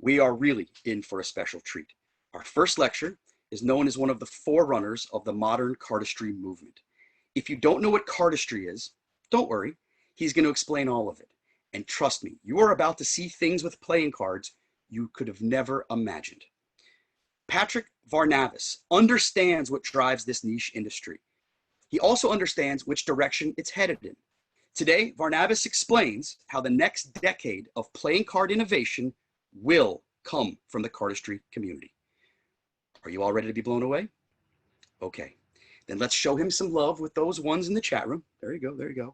we are really in for a special treat. Our first lecture is known as one of the forerunners of the modern cardistry movement. If you don't know what cardistry is, don't worry, he's going to explain all of it. And trust me, you are about to see things with playing cards you could have never imagined. Patrick Varnavas understands what drives this niche industry. He also understands which direction it's headed in. Today, Varnavas explains how the next decade of playing card innovation will come from the cardistry community. Are you all ready to be blown away? Okay, then let's show him some love with those ones in the chat room. There you go, there you go.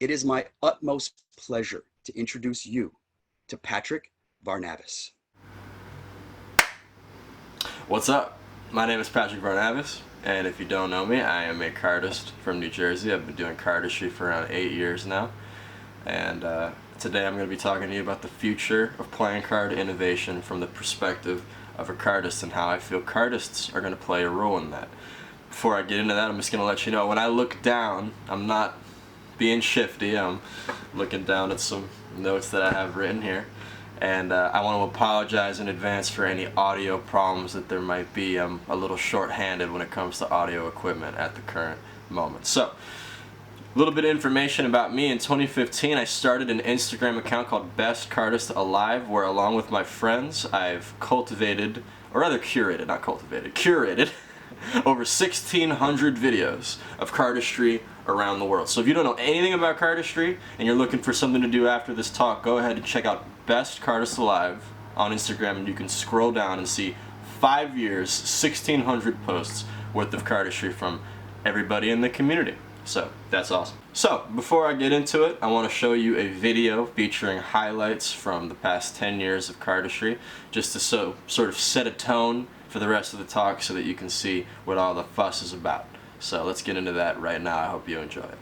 It is my utmost pleasure to introduce you to Patrick Varnavas. What's up? My name is Patrick Varnavas, and if you don't know me, I am a cardist from New Jersey. I've been doing cardistry for around 8 years now, and today I'm going to be talking to you about the future of playing card innovation from the perspective of a cardist and how I feel cardists are going to play a role in that. Before I get into that, I'm just going to let you know, when I look down, I'm not being shifty. I'm looking down at some notes that I have written here. And I want to apologize in advance for any audio problems that there might be. I'm a little short-handed when it comes to audio equipment at the current moment. So, a little bit of information about me. In 2015, I started an Instagram account called Best Cardist Alive, where along with my friends, I've cultivated, or rather curated, not cultivated, curated over 1,600 videos of cardistry around the world. So if you don't know anything about cardistry and you're looking for something to do after this talk, go ahead and check out Best Cardist Alive on Instagram, and you can scroll down and see 5 years, 1,600 posts worth of cardistry from everybody in the community. So that's awesome. So before I get into it, I want to show you a video featuring highlights from the past 10 years of cardistry, just to sort of set a tone for the rest of the talk so that you can see what all the fuss is about. So let's get into that right now. I hope you enjoy it.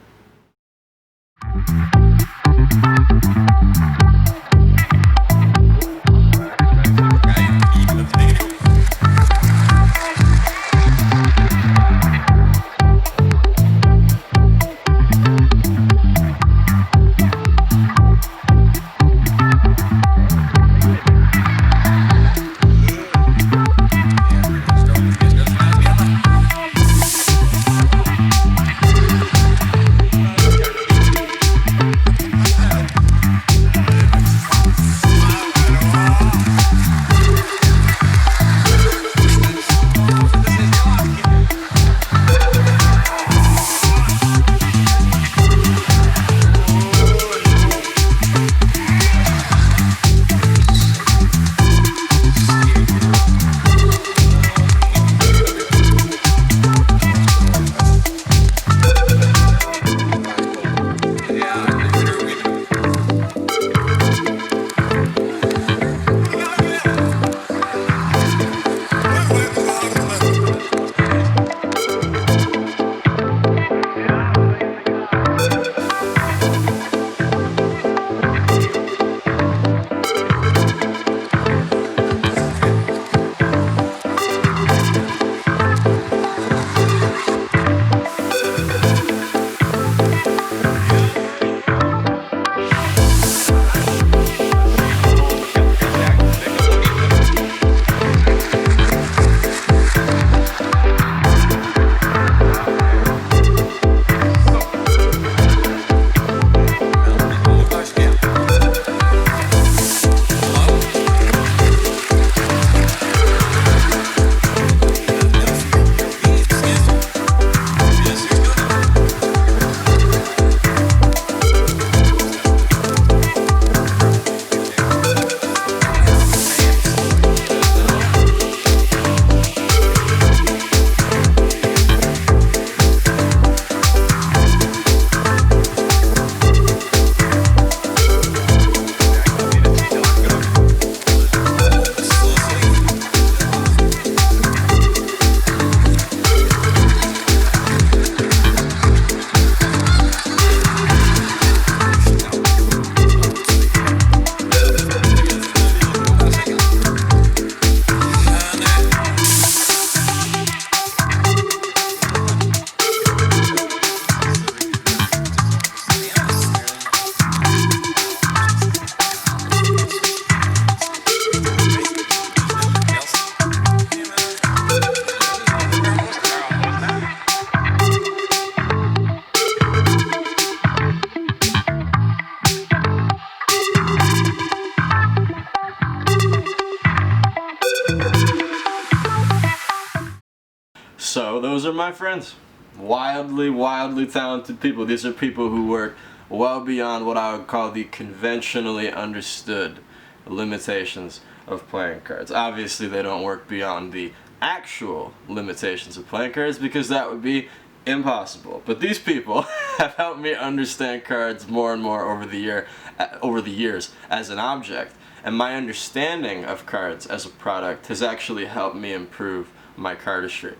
So those are my friends. Wildly, wildly talented people. These are people who work well beyond what I would call the conventionally understood limitations of playing cards. Obviously, they don't work beyond the actual limitations of playing cards because that would be impossible. But these people have helped me understand cards more and more over the years as an object, and my understanding of cards as a product has actually helped me improve my cardistry.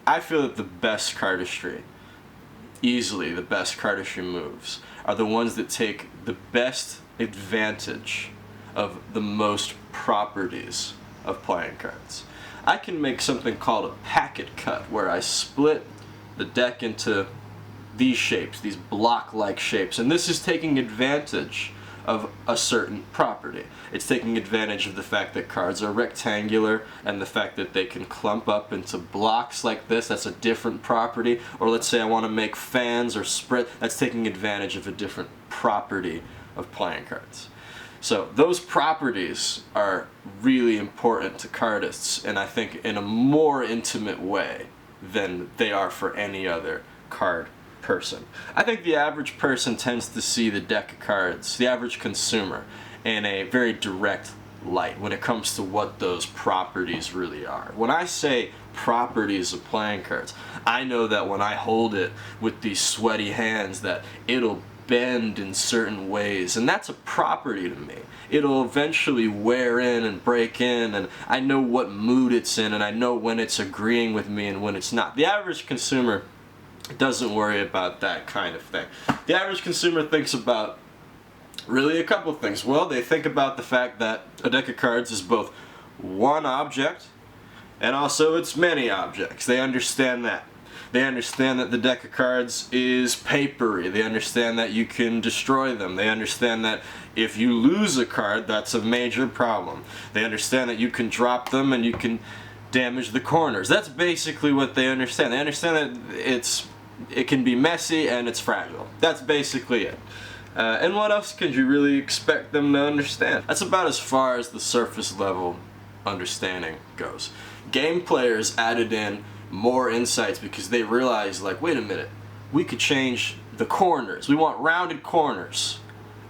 I feel that the best cardistry, easily the best cardistry moves, are the ones that take the best advantage of the most properties of playing cards. I can make something called a packet cut, where I split the deck into these shapes, these block-like shapes, and this is taking advantage of a certain property. It's taking advantage of the fact that cards are rectangular and the fact that they can clump up into blocks like this. That's a different property. Or let's say I want to make fans or spread. That's taking advantage of a different property of playing cards. So those properties are really important to cardists, and I think in a more intimate way than they are for any other card person. I think the average person tends to see the deck of cards, the average consumer, in a very direct light when it comes to what those properties really are. When I say properties of playing cards, I know that when I hold it with these sweaty hands that it'll bend in certain ways, and that's a property to me. It'll eventually wear in and break in, and I know what mood it's in, and I know when it's agreeing with me and when it's not. The average consumer doesn't worry about that kind of thing. The average consumer thinks about really a couple of things. Well, they think about the fact that a deck of cards is both one object and also it's many objects. They understand that. They understand that the deck of cards is papery. They understand that you can destroy them. They understand that if you lose a card, that's a major problem. They understand that you can drop them and you can damage the corners. That's basically what they understand. They understand that it can be messy and it's fragile. That's basically it. And what else could you really expect them to understand? That's about as far as the surface level understanding goes. Game players added in more insights because they realized, like, wait a minute, we could change the corners. We want rounded corners.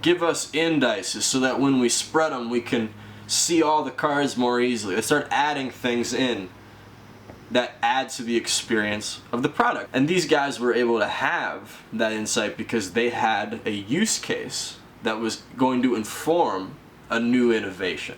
Give us indices so that when we spread them we can see all the cards more easily. They start adding things in that add to the experience of the product. And these guys were able to have that insight because they had a use case that was going to inform a new innovation.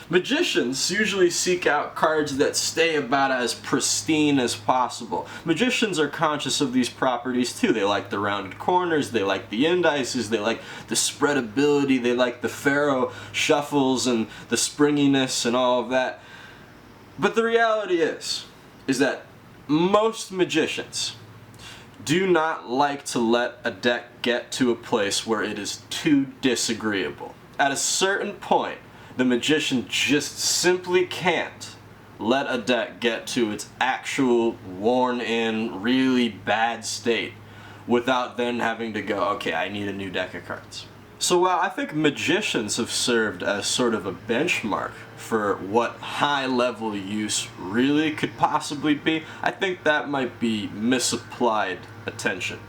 Magicians usually seek out cards that stay about as pristine as possible. Magicians are conscious of these properties too. They like the rounded corners, they like the indices, they like the spreadability, they like the pharaoh shuffles and the springiness and all of that. But the reality is that most magicians do not like to let a deck get to a place where it is too disagreeable. At a certain point, the magician just simply can't let a deck get to its actual worn-in, really bad state without then having to go, okay, I need a new deck of cards. So while I think magicians have served as sort of a benchmark for what high-level use really could possibly be, I think that might be misapplied attention.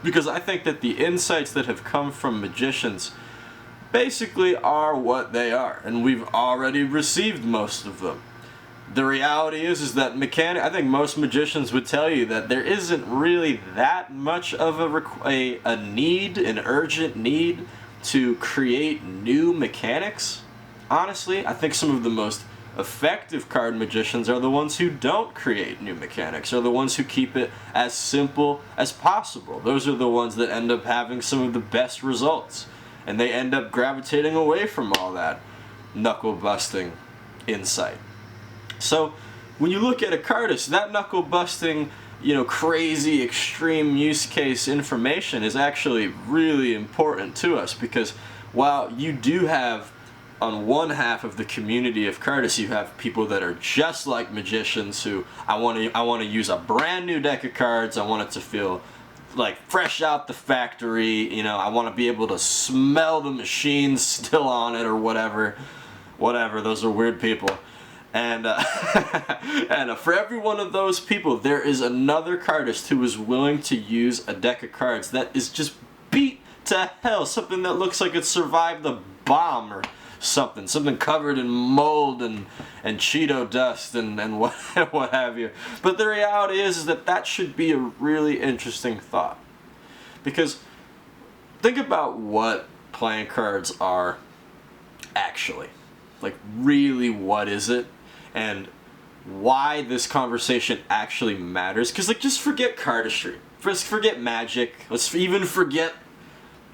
Because I think that the insights that have come from magicians basically are what they are, and we've already received most of them. The reality is that I think most magicians would tell you that there isn't really that much of a need, an urgent need to create new mechanics. Honestly, I think some of the most effective card magicians are the ones who don't create new mechanics, are the ones who keep it as simple as possible. Those are the ones that end up having some of the best results, and they end up gravitating away from all that knuckle-busting insight. So when you look at a cardist, that knuckle-busting, crazy extreme use case information is actually really important to us, because while you do have on one half of the community of cardists, you have people that are just like magicians who I want to use a brand new deck of cards. I want it to feel like fresh out the factory. I want to be able to smell the machines still on it or whatever. Those are weird people. And and for every one of those people, there is another cardist who is willing to use a deck of cards that is just beat to hell, something that looks like it survived the bomb or something covered in mold and Cheeto dust and what what have you. But the reality is that that should be a really interesting thought, because think about what playing cards are actually. Like, really, what is it? And why this conversation actually matters. Because, like, just forget cardistry. Just forget magic. Let's even forget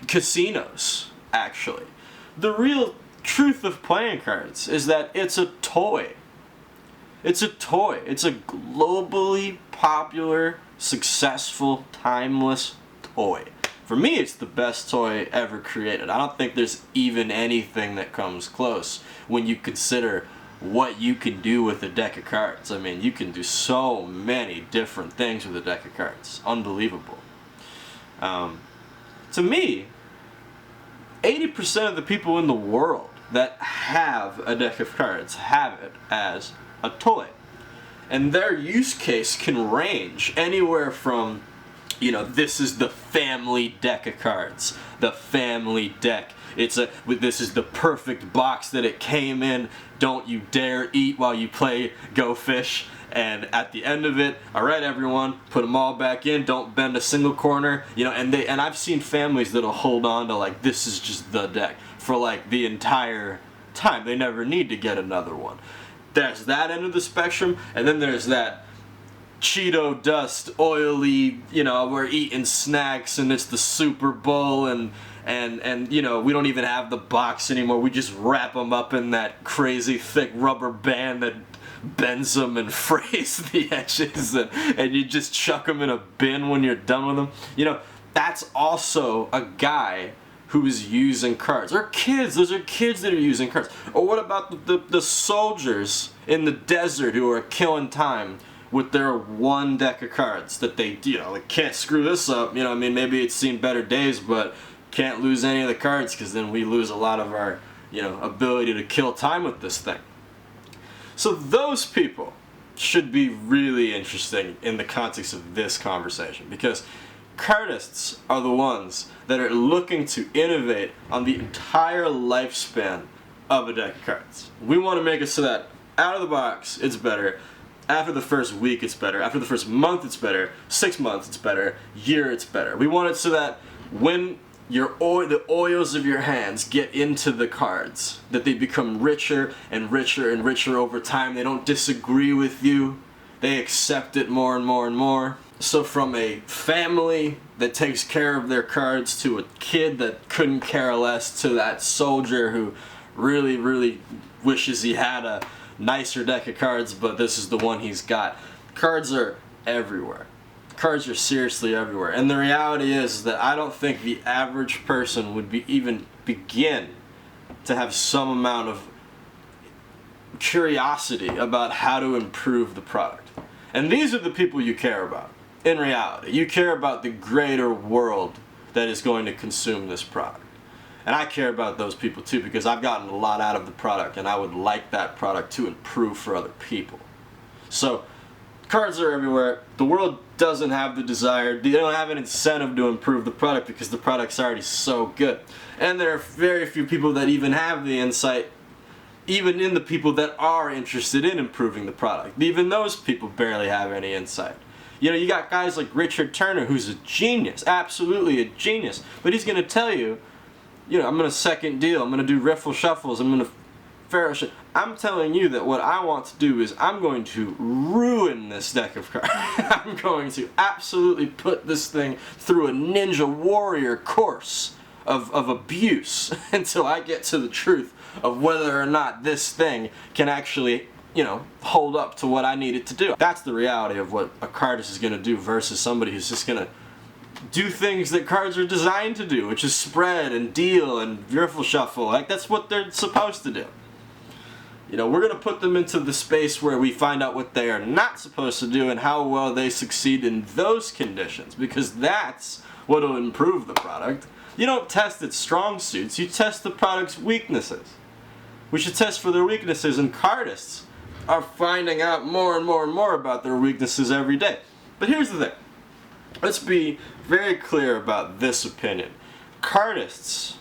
casinos, actually. The real truth of playing cards is that it's a toy. It's a toy. It's a globally popular, successful, timeless toy. For me, it's the best toy ever created. I don't think there's even anything that comes close when you consider what you can do with a deck of cards. I mean, you can do so many different things with a deck of cards. Unbelievable. To me, 80% of the people in the world that have a deck of cards have it as a toy. And their use case can range anywhere from, you know, this is the family deck of cards. The family deck. This is the perfect box that it came in. Don't you dare eat while you play Go Fish. And at the end of it, all right, everyone, put them all back in. Don't bend a single corner. You know, and I've seen families that'll hold on to, like, this is just the deck for like the entire time. They never need to get another one. There's that end of the spectrum, and then there's that Cheeto dust, oily, you know, we're eating snacks and it's the Super Bowl and you know, we don't even have the box anymore. We just wrap them up in that crazy thick rubber band that bends them and frays the edges, and you just chuck them in a bin when you're done with them. You know, that's also a guy who's using cards. Or kids, those are kids that are using cards. Or what about the soldiers in the desert who are killing time with their one deck of cards that they, you know, like, can't screw this up. You know, I mean, maybe it's seen better days, but can't lose any of the cards, because then we lose a lot of our, you know, ability to kill time with this thing. So those people should be really interesting in the context of this conversation, because cardists are the ones that are looking to innovate on the entire lifespan of a deck of cards. We want to make it so that out of the box it's better. After the first week it's better. After the first month it's better. 6 months it's better. Year it's better. We want it so that when the oils of your hands get into the cards, that they become richer and richer and richer over time. They don't disagree with you. They accept it more and more and more. So from a family that takes care of their cards, to a kid that couldn't care less, to that soldier who really, really wishes he had a nicer deck of cards, but this is the one he's got. Cards are everywhere. Cards are seriously everywhere. And the reality is that I don't think the average person would even begin to have some amount of curiosity about how to improve the product. And these are the people you care about. In reality, you care about the greater world that is going to consume this product. And I care about those people too, because I've gotten a lot out of the product, and I would like that product to improve for other people. So, cards are everywhere. The world doesn't have the desire, they don't have an incentive to improve the product, because the product's already so good. And there are very few people that even have the insight, even in the people that are interested in improving the product. Even those people barely have any insight. You know, you got guys like Richard Turner, who's a genius, absolutely a genius, but he's going to tell you, you know, I'm going to second deal, I'm going to do riffle shuffles, I'm going to faro shit. I'm telling you that what I want to do is I'm going to ruin this deck of cards. I'm going to absolutely put this thing through a ninja warrior course of abuse until I get to the truth of whether or not this thing can actually, you know, hold up to what I need it to do. That's the reality of what a cardist is going to do versus somebody who's just going to do things that cards are designed to do, which is spread and deal and riffle shuffle. Like, that's what they're supposed to do. You know, we're going to put them into the space where we find out what they are not supposed to do and how well they succeed in those conditions, because that's what will improve the product. You don't test its strong suits, you test the product's weaknesses. We should test for their weaknesses, and cardists are finding out more and more and more about their weaknesses every day. But here's the thing. Let's be very clear about this opinion. Cardists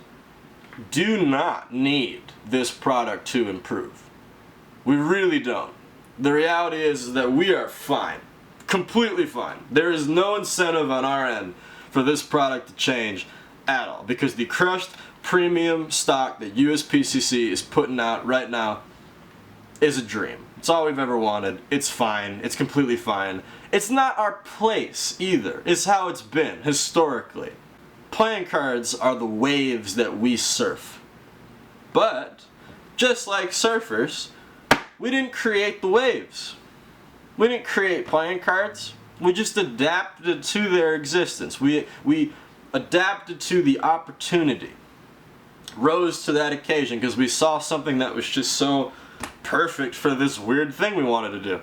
do not need this product to improve. We really don't. The reality is that we are fine. Completely fine. There is no incentive on our end for this product to change at all, because the crushed premium stock that USPCC is putting out right now is a dream. It's all we've ever wanted. It's fine. It's completely fine. It's not our place either. It's how it's been historically. Playing cards are the waves that we surf. But just like surfers, we didn't create the waves. We didn't create playing cards. We just adapted to their existence. We adapted to the opportunity. Rose to that occasion because we saw something that was just so perfect for this weird thing we wanted to do.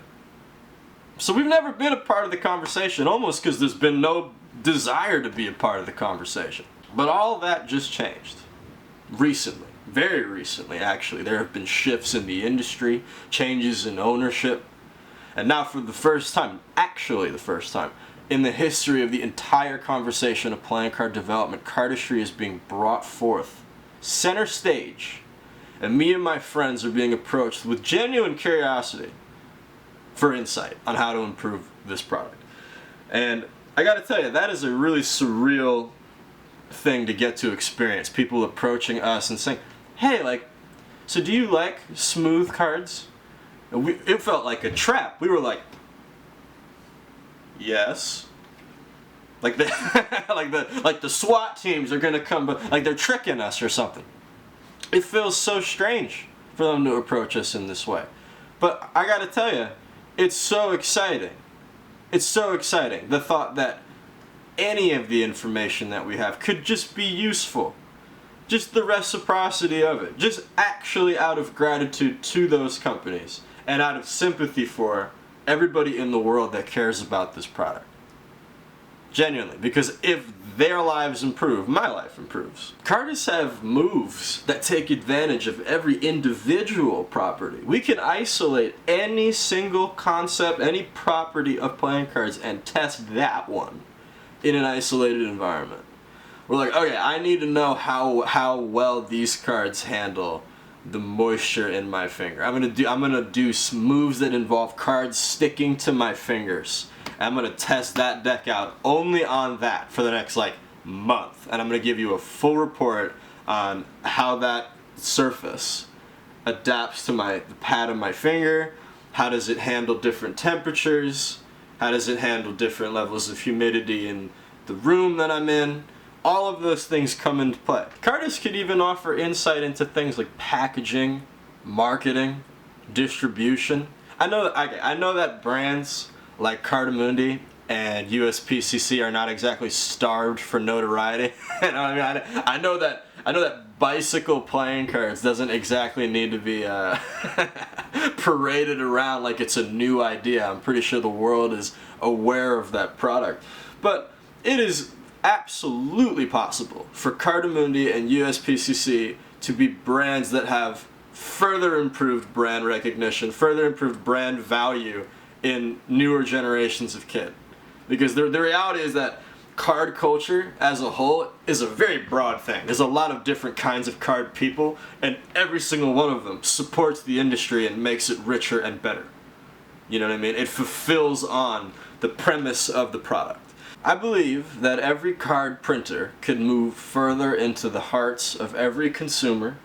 So we've never been a part of the conversation, almost because there's been no desire to be a part of the conversation. But all that just changed. Recently. Very recently, actually. There have been shifts in the industry, changes in ownership, and now for the first time, actually the first time, in the history of the entire conversation of playing card development, cardistry is being brought forth center stage, and me and my friends are being approached with genuine curiosity for insight on how to improve this product. And I gotta tell you, that is a really surreal thing to get to experience. People approaching us and saying, hey, like, so do you like smooth cards? And it felt like a trap. We were like, yes. Like the SWAT teams are gonna come, but like they're tricking us or something. It feels so strange for them to approach us in this way. But I gotta tell you, it's so exciting. It's so exciting. The thought that any of the information that we have could just be useful. Just the reciprocity of it. Just actually out of gratitude to those companies and out of sympathy for everybody in the world that cares about this product. Genuinely, because if their lives improve, my life improves. Cardists have moves that take advantage of every individual property. We can isolate any single concept, any property of playing cards and test that one in an isolated environment. We're like, okay, I need to know how well these cards handle the moisture in my finger. I'm gonna do moves that involve cards sticking to my fingers. I'm gonna test that deck out only on that for the next like month, and I'm gonna give you a full report on how that surface adapts to the pad of my finger. How does it handle different temperatures? How does it handle different levels of humidity in the room that I'm in? All of those things come into play. Cardists could even offer insight into things like packaging, marketing, distribution. I know that brands like Cardamundi and USPCC are not exactly starved for notoriety. You know what I mean? I know that bicycle playing cards doesn't exactly need to be paraded around like it's a new idea. I'm pretty sure the world is aware of that product. But it is absolutely possible for Cardamundi and USPCC to be brands that have further improved brand recognition, further improved brand value in newer generations of kid. Because the reality is that card culture as a whole is a very broad thing. There's a lot of different kinds of card people, and every single one of them supports the industry and makes it richer and better. You know what I mean? It fulfills on the premise of the product. I believe that every card printer could move further into the hearts of every consumer,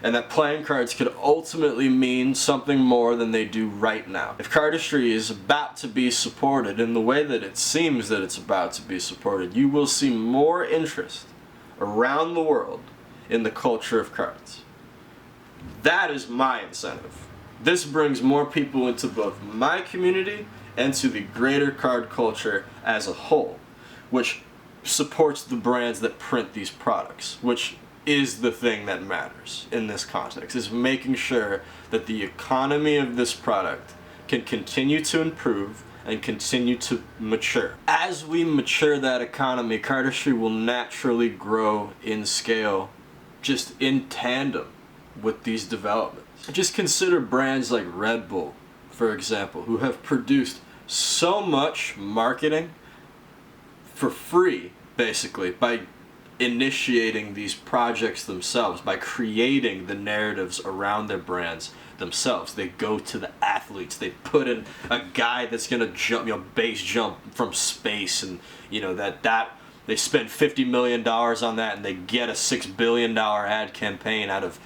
and that playing cards could ultimately mean something more than they do right now. If cardistry is about to be supported in the way that it seems that it's about to be supported, you will see more interest around the world in the culture of cards. That is my incentive. This brings more people into both my community and to the greater card culture as a whole, which supports the brands that print these products, which is the thing that matters in this context, is making sure that the economy of this product can continue to improve and continue to mature. As we mature that economy, cardistry will naturally grow in scale, just in tandem with these developments. Just consider brands like Red Bull, for example, who have produced so much marketing for free, basically, by initiating these projects themselves, by creating the narratives around their brands themselves. They go to the athletes. They put in a guy that's gonna jump, base jump from space, and that they spend $50 million on that, and they get a $6 billion ad campaign out of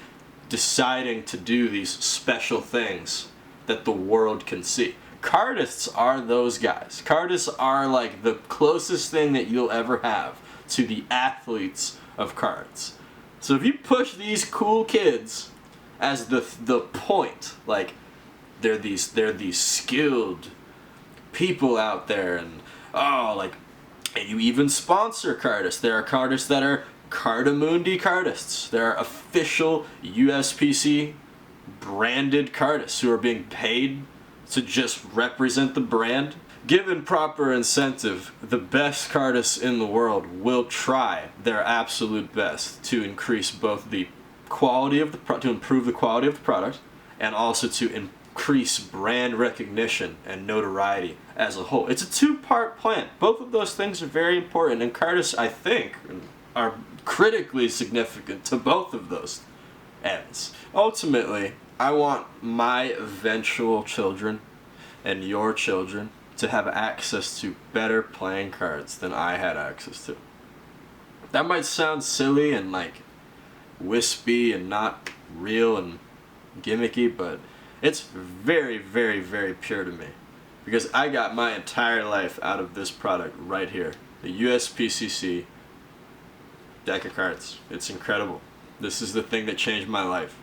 deciding to do these special things that the world can see. Cardists are those guys. Cardists are like the closest thing that you'll ever have to the athletes of cards. So if you push these cool kids as the point, like they're these skilled people out there, and and you even sponsor cardists. There are cardists that are Cardamundi cardists. There are official USPC branded cardists who are being paid to just represent the brand. Given proper incentive, the best cardists in the world will try their absolute best to increase both the quality of to improve the quality of the product, and also to increase brand recognition and notoriety as a whole. It's a two-part plan. Both of those things are very important, and cardists, I think, are critically significant to both of those ends. Ultimately, I want my eventual children and your children to have access to better playing cards than I had access to. That might sound silly and like wispy and not real and gimmicky, but it's very, very, very pure to me, because I got my entire life out of this product right here, the USPCC deck of cards. It's incredible. This is the thing that changed my life,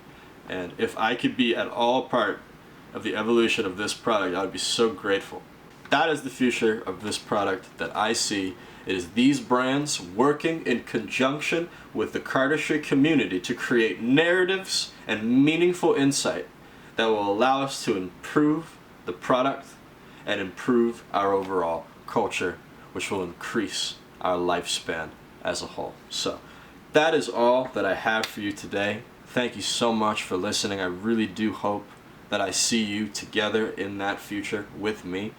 and if I could be at all part of the evolution of this product, I would be so grateful. That is the future of this product that I see. It is these brands working in conjunction with the cardistry community to create narratives and meaningful insight that will allow us to improve the product and improve our overall culture, which will increase our lifespan as a whole. So that is all that I have for you today. Thank you so much for listening. I really do hope that I see you together in that future with me.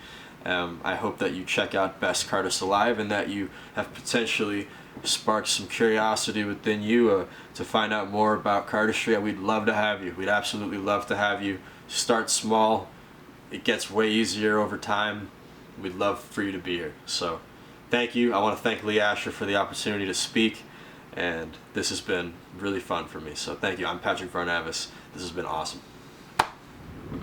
I hope that you check out Best Cardist Alive, and that you have potentially sparked some curiosity within you to find out more about cardistry. We'd love to have you. We'd absolutely love to have you. Start small. It gets way easier over time. We'd love for you to be here. So thank you. I want to thank Lee Asher for the opportunity to speak, and this has been really fun for me. So thank you. I'm Patrick Varnavas. This has been awesome.